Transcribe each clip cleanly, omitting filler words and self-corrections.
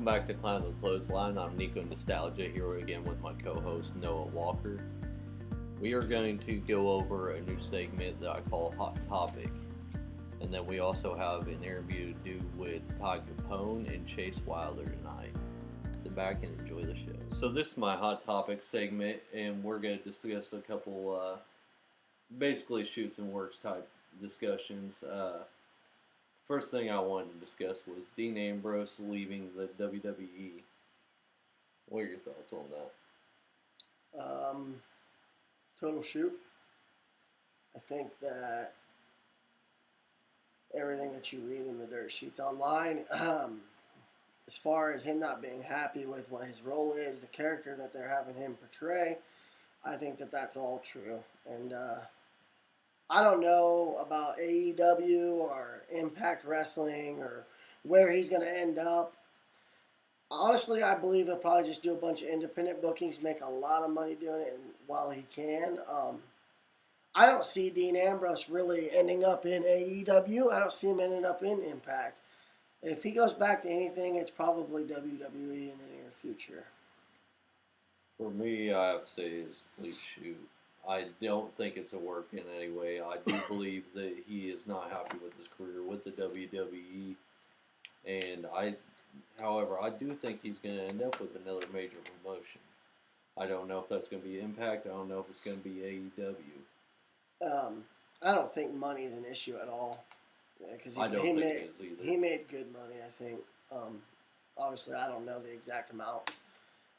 Welcome back to Clown with Clothesline. I'm Nico Nostalgia here again with my co-host Noah Walker. We are going to go over a new segment that I call Hot Topic. And then we also have an interview to do with Todd Capone and Chase Wilder tonight. Sit back and enjoy the show. So this is my Hot Topic segment, and we're going to discuss a couple basically shoots and works type discussions. First thing I wanted to discuss was Dean Ambrose leaving the WWE. What are your thoughts on that? Total shoot. I think that everything that you read in the dirt sheets online, as far as him not being happy with what his role is, the character that they're having him portray, I think that that's all true. And I don't know about AEW or Impact Wrestling or where he's going to end up. Honestly, I believe he'll probably just do a bunch of independent bookings, make a lot of money doing it while he can. I don't see Dean Ambrose really ending up in AEW. I don't see him ending up in Impact. If he goes back to anything, it's probably WWE in the near future. For me, I have to say it's a complete shoot. I don't think it's a work in any way. I do believe that he is not happy with his career with the WWE. And however, I do think he's going to end up with another major promotion. I don't know if that's going to be Impact. I don't know if it's going to be AEW. I don't think money is an issue at all. Because I don't think it is either. He made good money, I think. Obviously, I don't know the exact amount.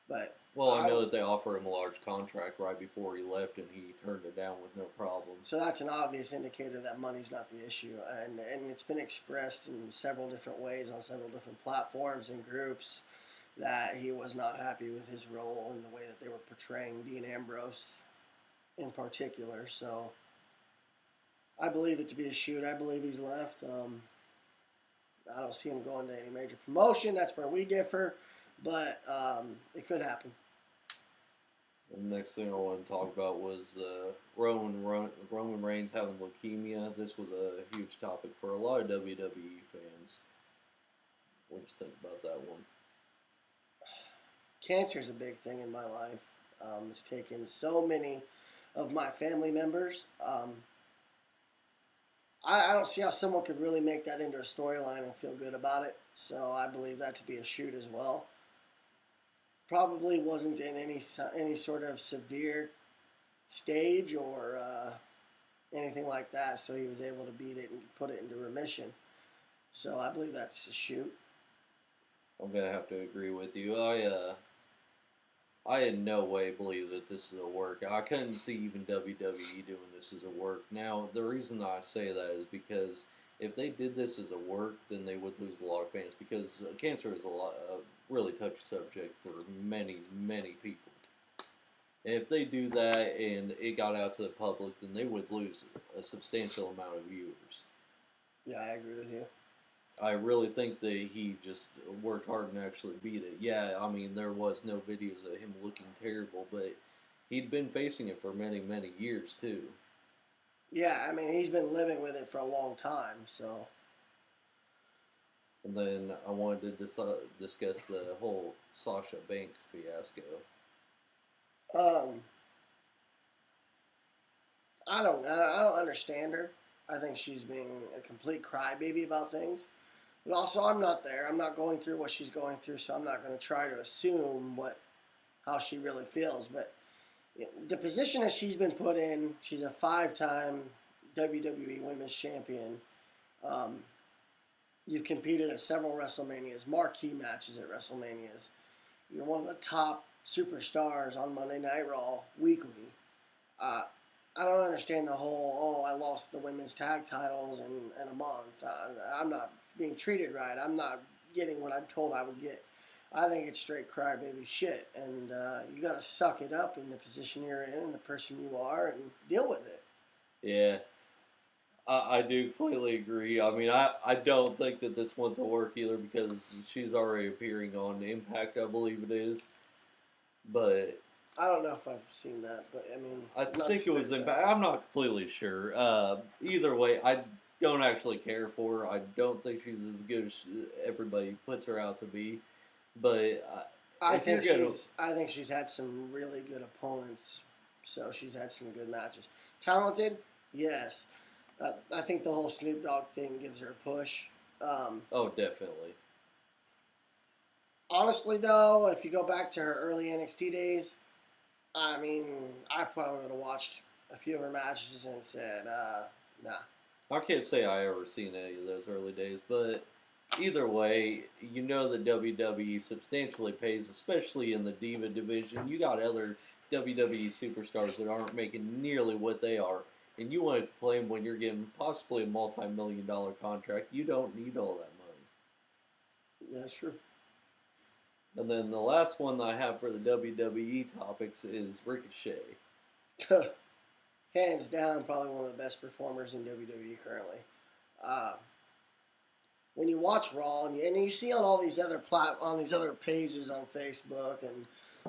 But I know that they offered him a large contract right before he left, and he turned it down with no problem. So that's an obvious indicator that money's not the issue. And it's been expressed in several different ways on several different platforms and groups that he was not happy with his role and the way that they were portraying Dean Ambrose in particular. So I believe it to be a shoot. I believe he's left. I don't see him going to any major promotion. That's where we differ. But it could happen. The next thing I wanted to talk about was Roman Reigns having leukemia. This was a huge topic for a lot of WWE fans. What do you think about that one? Cancer is a big thing in my life. It's taken so many of my family members. I don't see how someone could really make that into a storyline and feel good about it. So I believe that to be a shoot as well. Probably wasn't in any sort of severe stage or anything like that, so he was able to beat it and put it into remission. So I believe that's a shoot. I'm gonna have to agree with you. I in no way believe that this is a work. I couldn't see even WWE doing this as a work. Now, the reason I say that is because if they did this as a work, then they would lose a lot of fans because cancer is a really touchy subject for many, many people. And if they do that and it got out to the public, then they would lose a substantial amount of viewers. Yeah, I agree with you. I really think that he just worked hard and actually beat it. Yeah, I mean, there was no videos of him looking terrible, but he'd been facing it for many, many years, too. Yeah, I mean, he's been living with it for a long time, so. And then I wanted to discuss the whole Sasha Banks fiasco. I don't understand her. I think she's being a complete crybaby about things. But also, I'm not there. I'm not going through what she's going through, so I'm not going to try to assume how she really feels. But the position that she's been put in, she's a 5-time WWE Women's Champion. You've competed at several WrestleManias, marquee matches at WrestleManias. You're one of the top superstars on Monday Night Raw weekly. I don't understand the whole, I lost the women's tag titles in a month. I'm not being treated right. I'm not getting what I'm told I would get. I think it's straight crybaby shit. And you got to suck it up in the position you're in and the person you are and deal with it. Yeah. I do completely agree. I mean, I don't think that this one's a work either because she's already appearing on Impact, I believe it is. But I don't know if I've seen that, but I mean, I think it was Impact. I'm not completely sure. Either way, I don't actually care for her. I don't think she's as good as everybody puts her out to be. But I if you're think gonna, she's had some really good opponents, so she's had some good matches. Talented, yes. I think the whole Snoop Dogg thing gives her a push. oh, definitely. Honestly, though, if you go back to her early NXT days, I mean, I probably would have watched a few of her matches and said, nah. I can't say I ever seen any of those early days, but either way, you know the WWE substantially pays, especially in the Diva division. You got other WWE superstars that aren't making nearly what they are, and you want to play them when you're getting possibly a multi-million-dollar contract. You don't need all that money. That's true. And then the last one that I have for the WWE topics is Ricochet. Hands down, probably one of the best performers in WWE currently. Uh, when you watch Raw and you see on all these other pages on Facebook and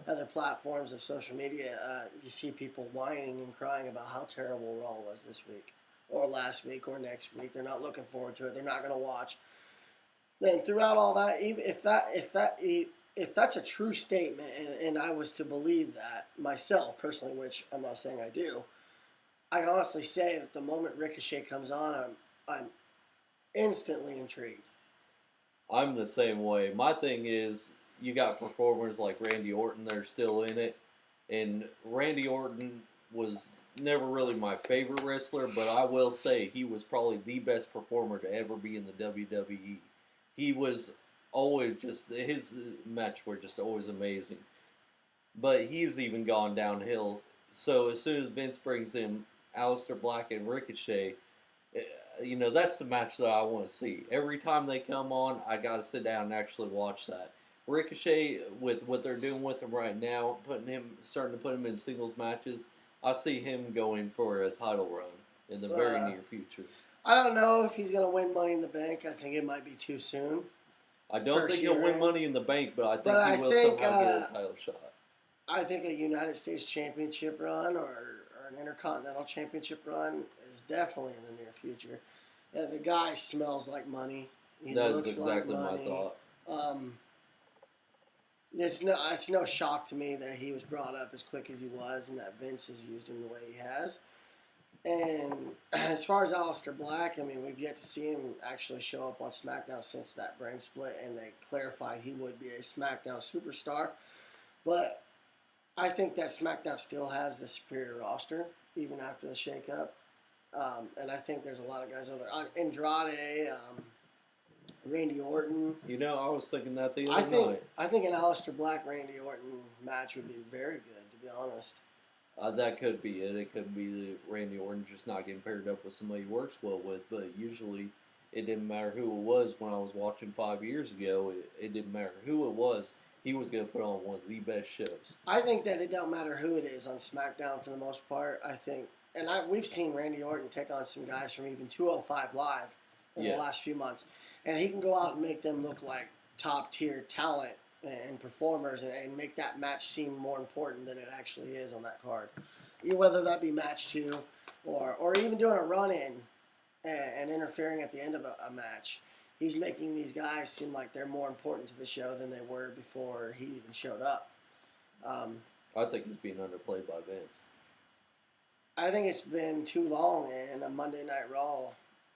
other platforms of social media, you see people whining and crying about how terrible Raw was this week, or last week, or next week. They're not looking forward to it. They're not going to watch. Then throughout all that, even if that's a true statement, and I was to believe that myself personally, which I'm not saying I do, I can honestly say that the moment Ricochet comes on, I'm instantly intrigued. I'm the same way. My thing is, you got performers like Randy Orton that are still in it, and Randy Orton was never really my favorite wrestler, but I will say he was probably the best performer to ever be in the WWE. He was always just, his matches were just always amazing. But he's even gone downhill. So as soon as Vince brings in Aleister Black and Ricochet, that's the match that I want to see. Every time they come on, I got to sit down and actually watch that. Ricochet, with what they're doing with him right now, starting to put him in singles matches, I see him going for a title run in the very near future. I don't know if he's going to win Money in the Bank. I think it might be too soon. I don't think he'll win Money in the Bank, but I think he will somehow get a title shot. I think a United States Championship run or an Intercontinental Championship run is definitely in the near future. Yeah, the guy smells like money. He looks exactly like money. My thought. It's no shock to me that he was brought up as quick as he was and that Vince has used him the way he has. And as far as Aleister Black, I mean, we've yet to see him actually show up on SmackDown since that brand split, and they clarified he would be a SmackDown superstar. But I think that SmackDown still has the superior roster, even after the shakeup. And I think there's a lot of guys over there. Andrade, Randy Orton. I was thinking that the other night. I think an Aleister Black Randy Orton match would be very good, to be honest. That could be it. It could be the Randy Orton just not getting paired up with somebody he works well with. But usually, it didn't matter who it was. When I was watching 5 years ago, it didn't matter who it was. He was going to put on one of the best shows. I think that it don't matter who it is on SmackDown for the most part. I think, and we've seen Randy Orton take on some guys from even 205 Live in the last few months, and he can go out and make them look like top tier talent and performers, and make that match seem more important than it actually is on that card. Whether that be match 2, or even doing a run in and interfering at the end of a match. He's making these guys seem like they're more important to the show than they were before he even showed up. I think he's being underplayed by Vince. I think it's been too long, and a Monday Night Raw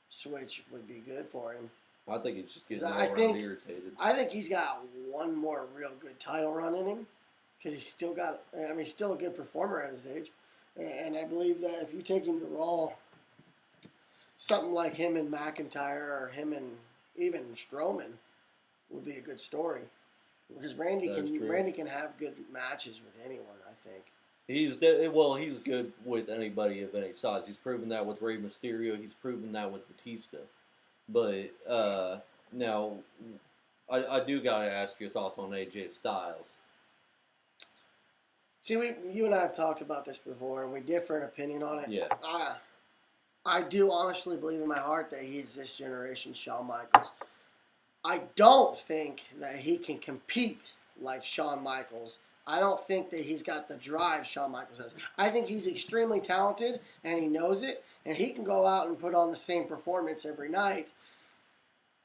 switch would be good for him. I think he's just getting all around irritated. I think he's got one more real good title run in him, because he's still a good performer at his age. And I believe that if you take him to Raw, something like him and McIntyre, or him and even Strowman, would be a good story. Because Randy can have good matches with anyone, I think. He's good with anybody of any size. He's proven that with Rey Mysterio. He's proven that with Batista. But now, I do gotta ask your thoughts on AJ Styles. See, you and I have talked about this before, and we differ in opinion on it. Yeah. I do honestly believe in my heart that he's this generation's Shawn Michaels. I don't think that he can compete like Shawn Michaels. I don't think that he's got the drive Shawn Michaels has. I think he's extremely talented, and he knows it, and he can go out and put on the same performance every night,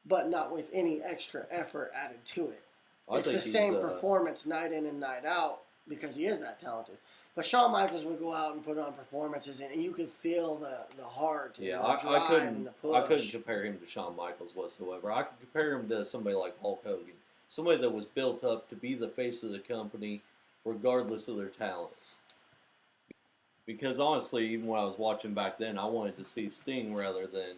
but not with any extra effort added to it. I It's think the he's same performance night in and night out because he is that talented. But Shawn Michaels would go out and put on performances, and you could feel the heart, and yeah. the drive, and the I couldn't push. compare him to Shawn Michaels whatsoever. I could compare him to somebody like Hulk Hogan, somebody that was built up to be the face of the company, regardless of their talent. Because honestly, even when I was watching back then, I wanted to see Sting rather than,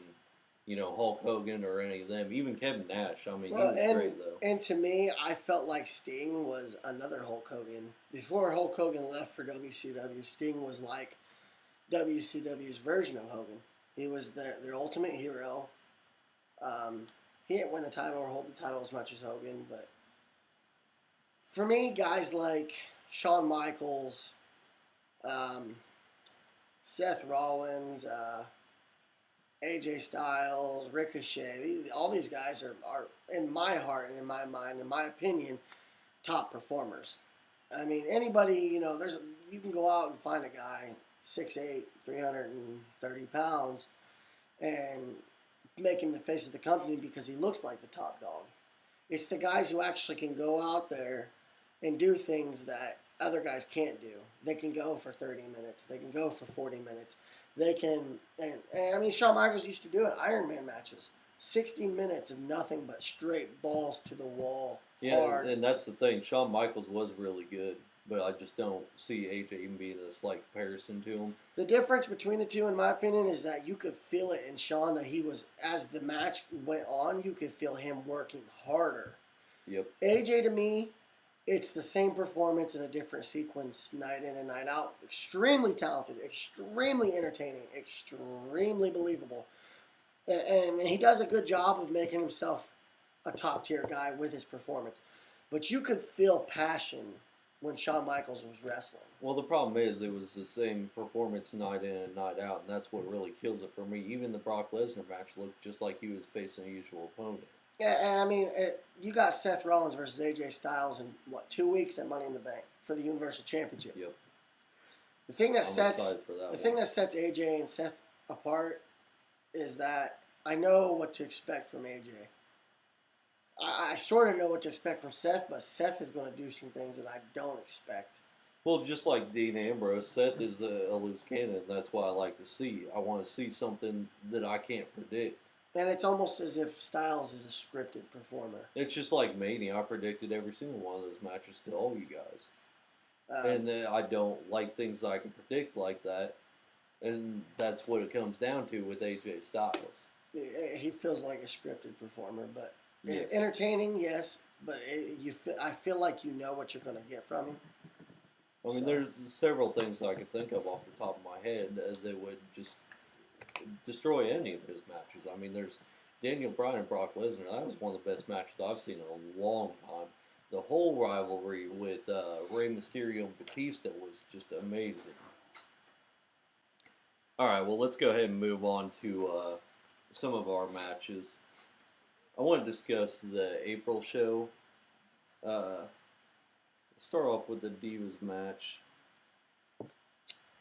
Hulk Hogan or any of them. Even Kevin Nash. I mean, he Well, was great though. and to me, I felt like Sting was another Hulk Hogan. Before Hulk Hogan left for WCW, Sting was like WCW's version of Hogan. He was their ultimate hero. He didn't win the title or hold the title as much as Hogan, but for me, guys like Shawn Michaels, um, Seth Rollins, AJ Styles, Ricochet, all these guys are, in my heart and in my mind, in my opinion, top performers. I mean, anybody, you can go out and find a guy 6'8", 330 pounds, and make him the face of the company because he looks like the top dog. It's the guys who actually can go out there and do things that other guys can't do. They can go for 30 minutes. They can go for 40 minutes. They can, and I mean, Shawn Michaels used to do it, Iron Man matches. 60 minutes of nothing but straight balls to the wall. Yeah, Hard. and that's the thing. Shawn Michaels was really good, but I just don't see AJ even being a slight comparison to him. The difference between the two, in my opinion, is that you could feel it in Shawn that he was, as the match went on, you could feel him working harder. Yep. AJ, to me, it's the same performance in a different sequence, night in and night out. Extremely talented, extremely entertaining, extremely believable. And he does a good job of making himself a top-tier guy with his performance. But you could feel passion when Shawn Michaels was wrestling. Well, the problem is it was the same performance night in and night out, and that's what really kills it for me. Even the Brock Lesnar match looked just like he was facing a usual opponent. Yeah, and I mean, you got Seth Rollins versus AJ Styles in, 2 weeks at Money in the Bank for the Universal Championship. Yep. The thing that I'm sets excited for that the one. thing that sets AJ and Seth apart is that I know what to expect from AJ. I sort of know what to expect from Seth, but Seth is going to do some things that I don't expect. Well, just like Dean Ambrose, Seth is a loose cannon. That's what I like to see. I want to see something that I can't predict. And it's almost as if Styles is a scripted performer. It's just like Mania. I predicted every single one of those matches to all you guys. And I don't like things that I can predict like that. And that's what it comes down to with AJ Styles. He feels like a scripted performer, but Yes. entertaining, yes. But I feel like you know what you're going to get from him. I mean, there's several things that I could think of off the top of my head that would just destroy any of his matches. I mean, there's Daniel Bryan and Brock Lesnar. That was one of the best matches I've seen in a long time. The whole rivalry with Rey Mysterio and Batista was just amazing. All right, well, let's go ahead and move on to some of our matches. I want to discuss the April show. Let's start off with the Divas match.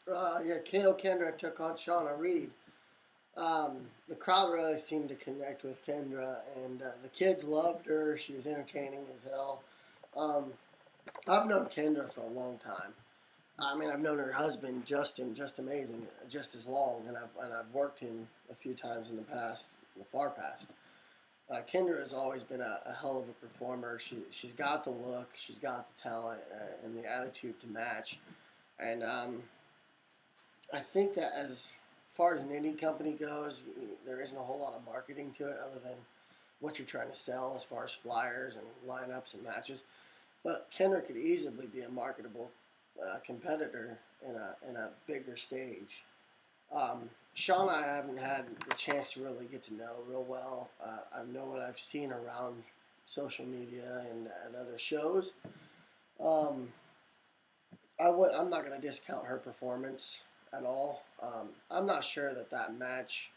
Kale Kendra took on Shauna Reed. The crowd really seemed to connect with Kendra, and the kids loved her. She was entertaining as hell. I've known Kendra for a long time. I mean, I've known her husband, Justin, just amazing, just as long, and I've worked him a few times in the past, in the far past. Kendra has always been a hell of a performer. She's got the look, she's got the talent, and the attitude to match. And I think that as far as an indie company goes, there isn't a whole lot of marketing to it other than what you're trying to sell as far as flyers and lineups and matches. But Kendra could easily be a marketable competitor in a bigger stage. Shauna, I haven't had the chance to really get to know real well. I know what I've seen around social media and at other shows. I'm not going to discount her performance at all. I'm not sure that match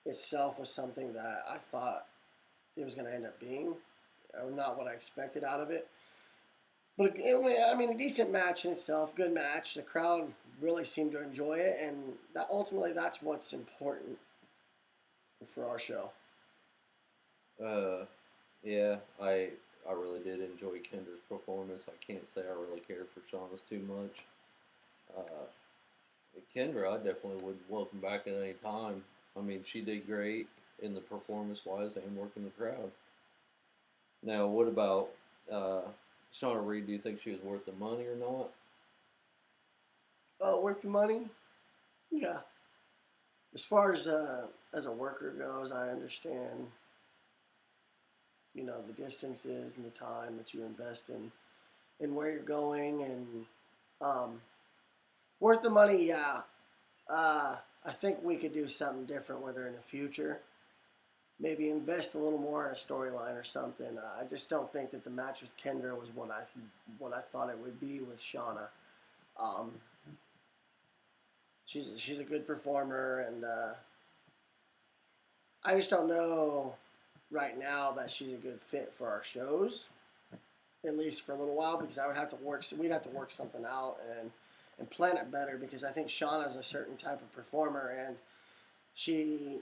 itself was something that I thought it was going to end up being, or not what I expected out of it. But I mean, a decent match in itself, good match. The crowd really seemed to enjoy it, and ultimately that's what's important for our show. Yeah, I I really did enjoy Kendra's performance. I can't say I really cared for Shauna's too much. Uh, Kendra, I definitely would welcome back at any time. I mean, she did great in the performance-wise and working the crowd. Now, what about uh, Shauna Reed? Do you think she was worth the money or not? Worth the money? Yeah. As far as a worker goes, I understand, the distances and the time that you invest in where you're going, and um, worth the money. Yeah. I think we could do something different with her in the future. Maybe invest a little more in a storyline or something. I just don't think that the match with Kendra was what I thought it would be with Shauna. Um, she's a good performer, and I just don't know right now that she's a good fit for our shows, at least for a little while, because I would have to work. So we'd have to work something out and plan it better, because I think Shauna's a certain type of performer, and she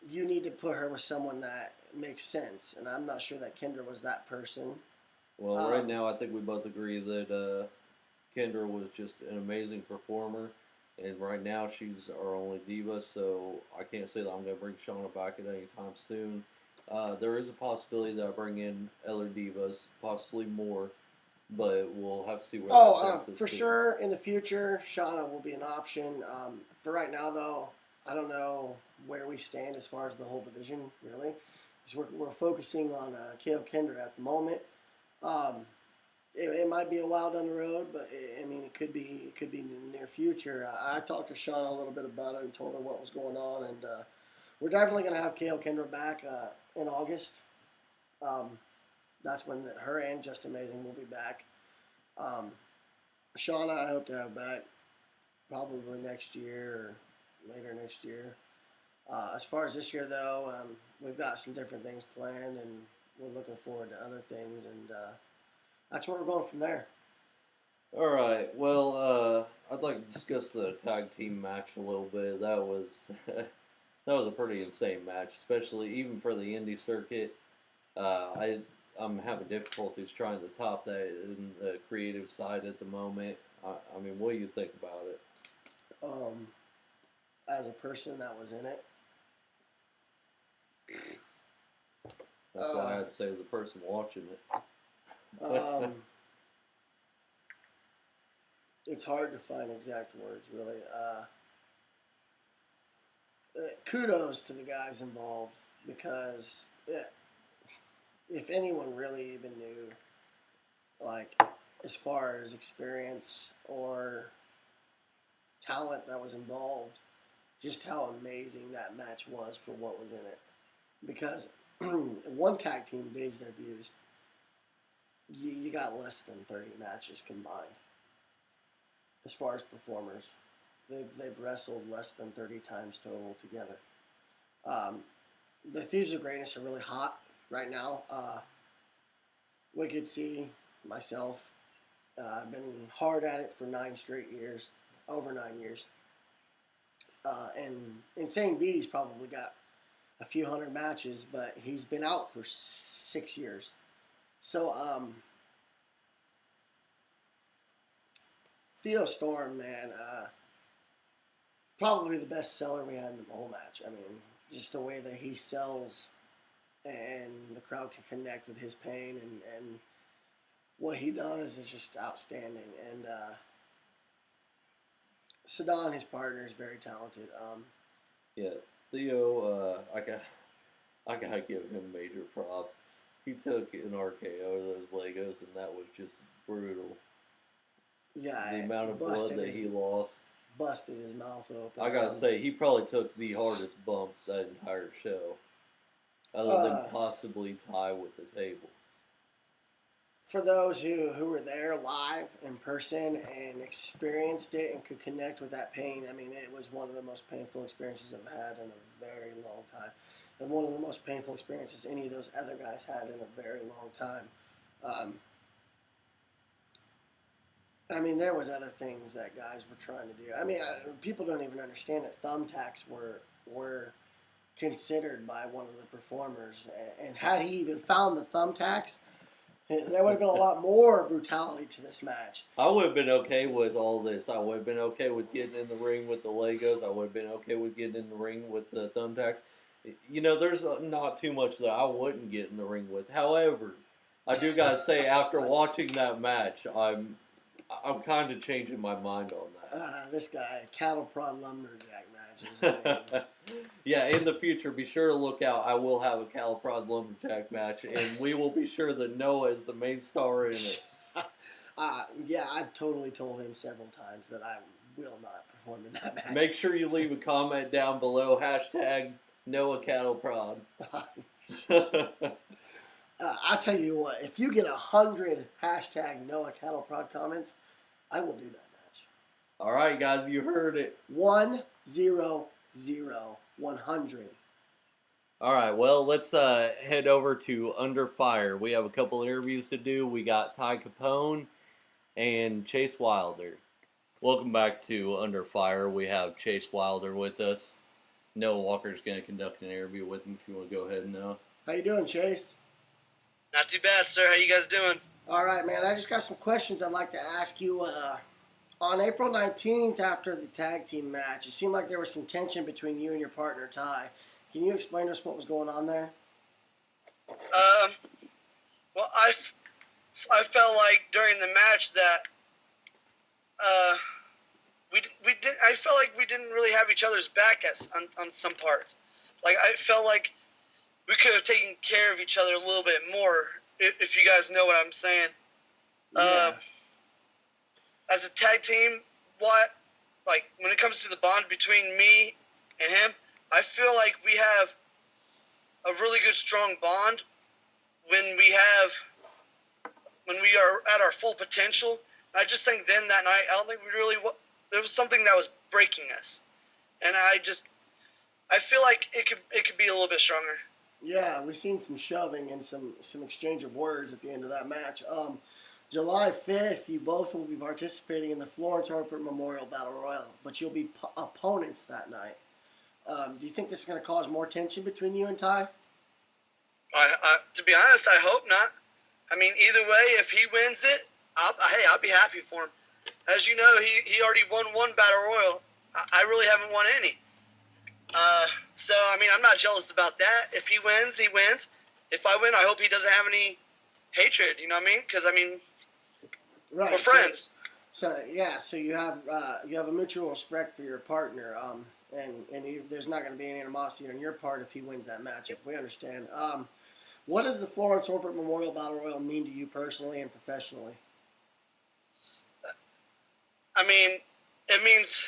you need to put her with someone that makes sense, and I'm not sure that Kendra was that person. Well, right now, I think we both agree that Kendra was just an amazing performer, and right now she's our only diva, so I can't say that I'm going to bring Shauna back at any time soon. There is a possibility that I bring in other divas, possibly more, but we'll have to see where that takes us For to. sure, in the future, Shauna will be an option. For right now, though, I don't know where we stand as far as the whole division, really. Because we're focusing on KO Kendra at the moment. Um, it might be a while down the road, but it could be in the near future. I talked to Shauna a little bit about it and told her what was going on, and we're definitely going to have KO Kendra back in August. Um, that's when her and Just Amazing will be back. Shauna, I hope to have back probably next year or later next year. As far as this year, though, we've got some different things planned, and we're looking forward to other things, and that's where we're going from there. All right. Well, I'd like to discuss the tag team match a little bit. That was that was a pretty insane match, especially even for the indie circuit. I'm having difficulties trying to top that in the creative side at the moment. I mean, what do you think about it? As a person that was in it, That's why I had to say as a person watching it. it's hard to find exact words, really. Kudos to the guys involved, because if anyone really even knew, like, as far as experience or talent that was involved, just how amazing that match was for what was in it. Because one tag team, Dazed and Abused, you got less than 30 matches combined. As far as performers, they've wrestled less than 30 times total together. The Thieves of Greatness are really hot right now. Wicked C, myself, I've been hard at it for 9 straight years, over 9 years. And Insane B's probably got a few hundred matches, but he's been out for 6 years. So, Theo Storm, man, probably the best seller we had in the whole match. I mean, just the way that he sells, and the crowd can connect with his pain, and what he does is just outstanding. And Sadan, his partner, is very talented. Yeah, Theo, I gotta give him major props. He took an RKO to those Legos, and that was just brutal. Yeah, the amount of blood that he lost. Busted his mouth open. I gotta say, he probably took the hardest bump that entire show, other than possibly Ty with the table. For those who were there live in person and experienced it and could connect with that pain, I mean, it was one of the most painful experiences I've had in a very long time. And one of the most painful experiences any of those other guys had in a very long time. I mean, there was other things that guys were trying to do. I mean, people don't even understand that thumbtacks were considered by one of the performers. And had he even found the thumbtacks, there would have been a lot more brutality to this match. I would have been okay with all this. I would have been okay with getting in the ring with the Legos. I would have been okay with getting in the ring with the thumbtacks. You know, there's not too much that I wouldn't get in the ring with. However, I do gotta say, after watching that match, I'm kind of changing my mind on that. This guy, cattle prod lumberjack matches. Yeah, in the future, be sure to look out. I will have a cattle prod lumberjack match, and we will be sure that Noah is the main star in it. Yeah, I've totally told him several times that I will not perform in that match. Make sure you leave a comment down below, hashtag Noah Cattle Prod. I'll tell you what, if you get 100 hashtag Noah Cattle Prod comments, I will do that match. All right, guys, you heard it. 100. All right, well, let's head over to Under Fire. We have a couple interviews to do. We got Ty Capone and Chase Wilder. Welcome back to Under Fire. We have Chase Wilder with us. Noah Walker's going to conduct an interview with him if you want to go ahead and know. How you doing, Chase? Not too bad, sir. How you guys doing? All right, man. I just got some questions I'd like to ask you. On April 19th, after the tag team match, it seemed like there was some tension between you and your partner, Ty. Can you explain to us what was going on there? Well, I felt like during the match that I felt like we didn't really have each other's back on some parts. Like, I felt like we could have taken care of each other a little bit more, if you guys know what I'm saying. Yeah. As a tag team, when it comes to the bond between me and him, I feel like we have a really good, strong bond when we are at our full potential. I just think then that night, I don't think there was something that was breaking us. And I feel like it could be a little bit stronger. Yeah, we've seen some shoving and some exchange of words at the end of that match. July 5th, you both will be participating in the Florence Harper Memorial Battle Royal, but you'll be opponents that night. Do you think this is going to cause more tension between you and Ty? To be honest, I hope not. I mean, either way, if he wins it, I'll be happy for him. As you know, he already won one Battle Royal. I really haven't won any. So, I mean, I'm not jealous about that. If he wins, he wins. If I win, I hope he doesn't have any hatred, you know what I mean? Because, I mean, right, we're friends. So you have a mutual respect for your partner, there's not going to be any animosity on your part if he wins that matchup. We understand. What does the Florence Harper Memorial Battle Royal mean to you personally and professionally? I mean, it means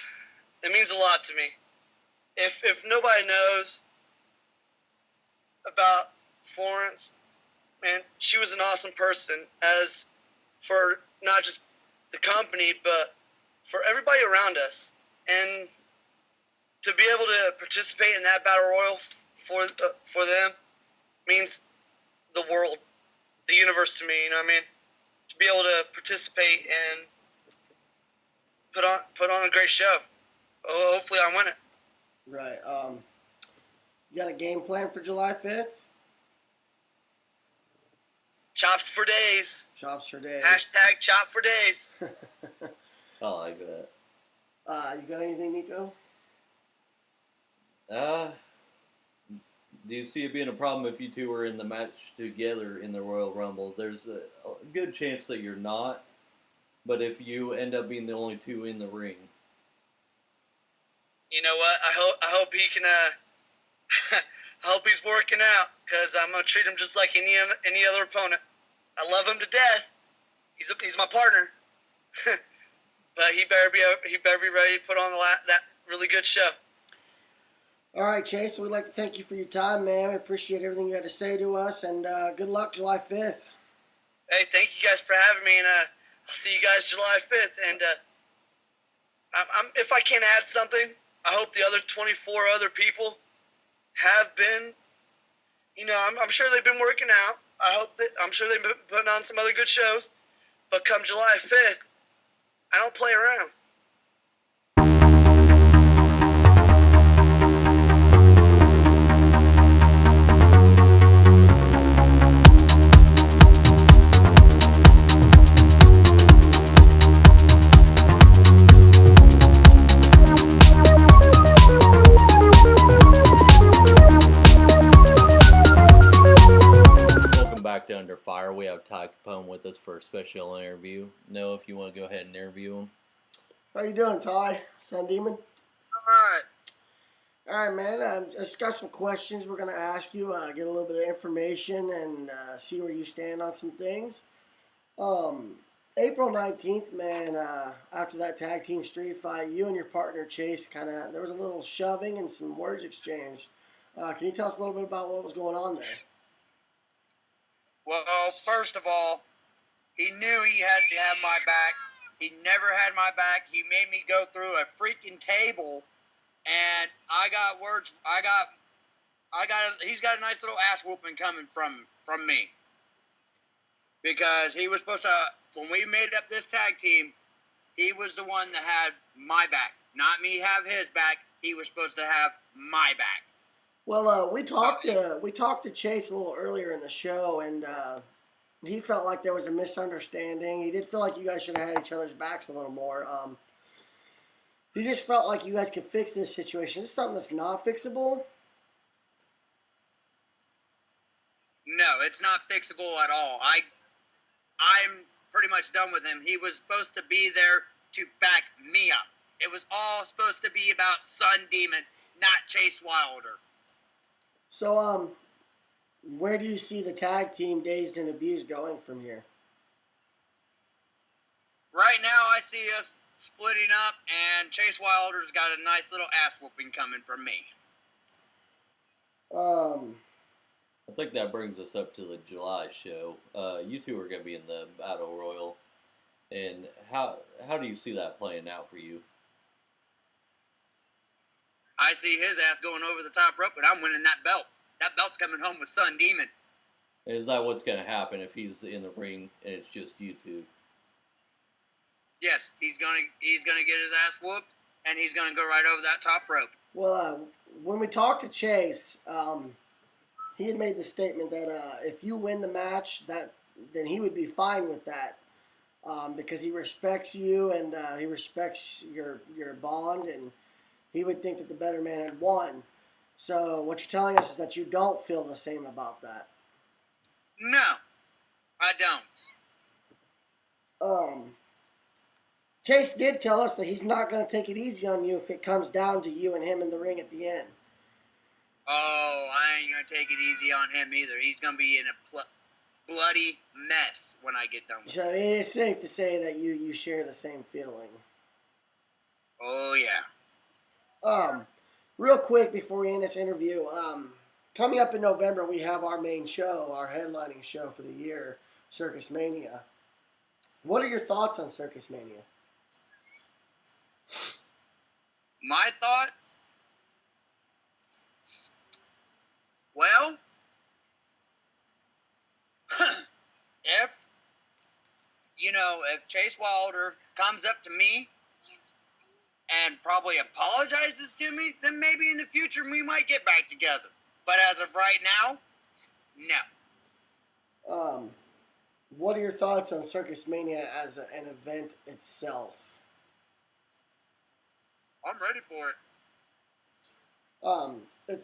a lot to me. If nobody knows about Florence, man, she was an awesome person, as for not just the company, but for everybody around us. And to be able to participate in that battle royal for them means the world, the universe to me. You know what I mean? To be able to participate and put on a great show. Oh, hopefully I win it. Right. You got a game plan for July 5th? Chops for days. Chops for days. Hashtag chop for days. I like that. You got anything, Nico? Do you see it being a problem if you two are in the match together in the Royal Rumble? There's a good chance that you're not, but if you end up being the only two in the ring. You know what? I hope he can. I hope he's working out, because I'm gonna treat him just like any other opponent. I love him to death. He's my partner, but he better be ready to put on that really good show. All right, Chase. We'd like to thank you for your time, man. We appreciate everything you had to say to us, and good luck July 5th. Hey, thank you guys for having me, and I'll see you guys July 5th. And if I can add something, I hope the other 24 other people have been, I'm sure they've been working out. I'm sure they've been putting on some other good shows. But come July 5th, I don't play around. under fire. We have Ty Capone with us for a special interview. Noah, if you want to go ahead and interview him. How you doing, Ty? Sun Demon? Alright. All right, man. Just got some questions we're going to ask you, get a little bit of information, and see where you stand on some things. April 19th, man, after that tag team street fight, you and your partner, Chase, there was a little shoving and some words exchanged. Can you tell us a little bit about what was going on there? Well, first of all, he knew he had to have my back. He never had my back. He made me go through a freaking table, and he's got a nice little ass whooping coming from me. Because he was supposed to, when we made up this tag team, he was the one that had my back. Not me have his back. He was supposed to have my back. Well, we talked to Chase a little earlier in the show, and he felt like there was a misunderstanding. He did feel like you guys should have had each other's backs a little more. He just felt like you guys could fix this situation. Is this something that's not fixable? No, it's not fixable at all. I'm pretty much done with him. He was supposed to be there to back me up. It was all supposed to be about Sun Demon, not Chase Wilder. So, where do you see the tag team Dazed and Abused going from here? Right now, I see us splitting up, and Chase Wilder's got a nice little ass whooping coming from me. I think that brings us up to the July show. You two are going to be in the Battle Royal. And how do you see that playing out for you? I see his ass going over the top rope, and I'm winning that belt. That belt's coming home with Sun Demon. Is that what's going to happen if he's in the ring and it's just you two? Yes, he's gonna get his ass whooped, and he's gonna go right over that top rope. Well, when we talked to Chase, he had made the statement that if you win the match, then he would be fine with that, because he respects you and he respects your bond, and he would think that the better man had won. So what you're telling us is that you don't feel the same about that. No, I don't. Chase did tell us that he's not going to take it easy on you if it comes down to you and him in the ring at the end. Oh, I ain't going to take it easy on him either. He's going to be in a bloody mess when I get done with So it. it is safe to say that you share the same feeling. Oh, yeah. Real quick before we end this interview, coming up in November, we have our main show, our headlining show for the year, Circus Mania. What are your thoughts on Circus Mania? My thoughts? Well, if Chase Wilder comes up to me and probably apologizes to me, then maybe in the future we might get back together. But as of right now, no. What are your thoughts on Circus Mania as an event itself? I'm ready for it.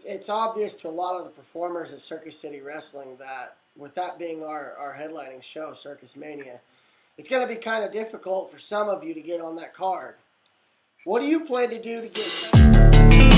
It's obvious to a lot of the performers at Circus City Wrestling that with that being our headlining show, Circus Mania, it's going to be kind of difficult for some of you to get on that card. What do you plan to do to get